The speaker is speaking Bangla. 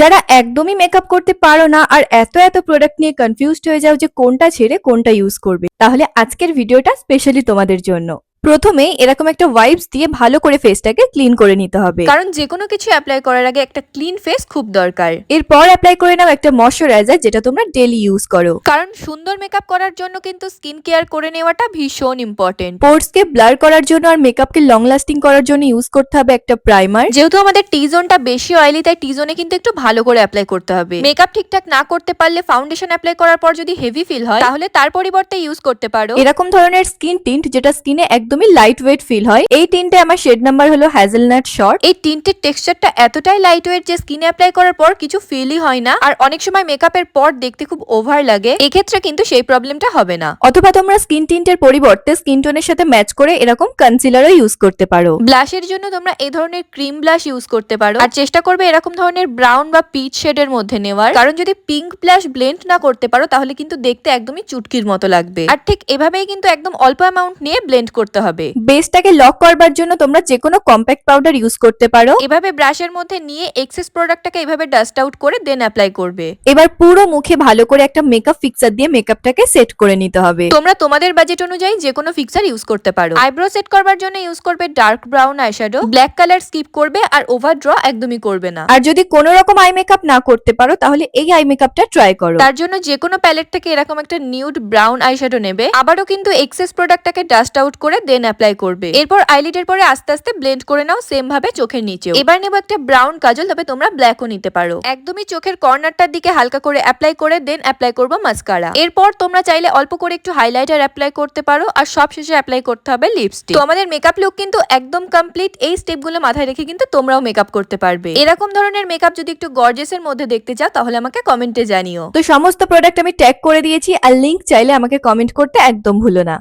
যারা একদমই মেকআপ করতে পারো না আর এত এত প্রোডাক্ট নিয়ে কনফিউজড হয়ে যাও যে কোনটা ছেড়ে কোনটা ইউজ করবে, তাহলে আজকের ভিডিওটা স্পেশালি তোমাদের জন্য। প্রথমে এরকম একটা ওয়াইপস দিয়ে ভালো করে ফেসটাকে ক্লিন করে নিতে হবে, কারণ যে কোনো কিছু অ্যাপ্লাই করার আগে একটা ক্লিন ফেস খুব দরকার। এরপর অ্যাপ্লাই করে নাও একটা ময়শ্চারাইজার যেটা তোমরা ডেইলি ইউজ করো। কারণ সুন্দর মেকআপ করার জন্য কিন্তু স্কিন কেয়ার করে নেওয়াটা ভীষণ ইম্পর্টেন্ট। পোর্সকে ব্লার করার জন্য আর মেকআপকে লং লাস্টিং করার জন্য ইউজ করতে হবে একটা প্রাইমার। যেহেতু আমাদের টি জোনটা বেশি অয়েলি, তাই টি জোনে কিন্তু একটু ভালো করে অ্যাপ্লাই করতে হবে। মেকআপ ঠিকঠাক না করতে পারলে ফাউন্ডেশন অ্যাপ্লাই করার পর যদি হেভি ফিল হয় তাহলে তার পরিবর্তে ইউজ করতে পারো এরকম ধরনের স্কিন টিন্ট যেটা স্কিনে একদমই লাইট ওয়েট ফিল হয়। এই টিন্টে আমার শেড নাম্বার হলো হ্যাজেলনাট শর্ট। এই টিন্টের টেক্সচারটা এতটাই লাইট ওয়েট যে স্কিনে অ্যাপ্লাই করার পর কিছু ফিলই হয় না, আর অনেক সময় মেকআপের পর দেখতে খুব ওভার লাগে। এক্ষেত্রে কিন্তু সেই প্রবলেমটা হবে না। অথবা তোমরা স্কিন টিন্টের পরিবর্তে স্কিন টোনের সাথে ম্যাচ করে এরকম কনসিলারও ইউজ করতে পারো। ব্লাশের জন্য তোমরা এই ধরনের ক্রিম ব্লাশ ইউজ করতে পারো, আর চেষ্টা করবে এরকম ধরনের ব্রাউন বা পিচ শেডের মধ্যে নেওয়ার। কারণ যদি পিঙ্ক ব্লাশ ব্লেন্ড না করতে পারো তাহলে কিন্তু দেখতে একদমই চুটকির মতো লাগবে। আর ঠিক এভাবেই কিন্তু একদম অল্প অ্যামাউন্ট নিয়ে ব্লেন্ড করতে হবে। বেসটাকে লক করবার জন্য তোমরা যে কোনো কম্প্যাক্ট পাউডার ইউজ করতে পারো। এভাবে ব্রাশের মধ্যে নিয়ে এক্সেস প্রোডাক্টটাকে এভাবে ডাস্ট আউট করে দেন অ্যাপ্লাই করবে। এবার পুরো মুখে ভালো করে একটা মেকআপ ফিক্সার দিয়ে মেকআপটাকে সেট করে নিতে হবে। তোমরা তোমাদের বাজেট অনুযায়ী যে কোনো ফিক্সার ইউজ করতে পারো। আইব্রো সেট করবার জন্য ইউজ করবে dark brown eyeshadow. Black colour skip করবে আর ওভার ড্র একদমই করবে না। আর যদি কোনো রকম আই মেকআপ না করতে পারো তাহলে এই আই মেকআপটা ট্রাই করো। তার জন্য যে কোনো প্যালেট থেকে এরকম একটা নিউড ব্রাউন আইশ্যাডো নেবে। আবারও কিন্তু এক্সেস প্রোডাক্টটাকে ডাস্ট আউট করে দেন অ্যাপ্লাই করবে। এরপর আইলিডের পরে আস্তে আস্তে ব্লেন্ড করে নাও সেম ভাবে চোখের নিচেও। এবার নেবো একটা ব্রাউন কাজল, তবে তোমরা ব্ল্যাকও নিতে পারো। একদমই চোখের কর্নারটার দিকে হালকা করে অ্যাপ্লাই করে দেন অ্যাপ্লাই করবো মাস্কারা। এরপর তোমরা চাইলে অল্প করে একটু হাইলাইটার অ্যাপ্লাই করতে পারো, আর সব শেষে অ্যাপ্লাই করতে হবে লিপস্টিক। তো আমাদের মেকআপ লুক কিন্তু একদম কমপ্লিট। এই স্টেপগুলো মাথায় রেখে কিন্তু তোমরাও মেকআপ করতে পারবে। এরকম ধরনের মেকআপ যদি একটু গর্জিয়াসের মধ্যে দেখতে চাও তাহলে আমাকে কমেন্টে জানিও। তো সমস্ত প্রোডাক্ট আমি ট্যাগ করে দিয়েছি, আর লিংক চাইলে আমাকে কমেন্ট করতে একদম ভুলো না।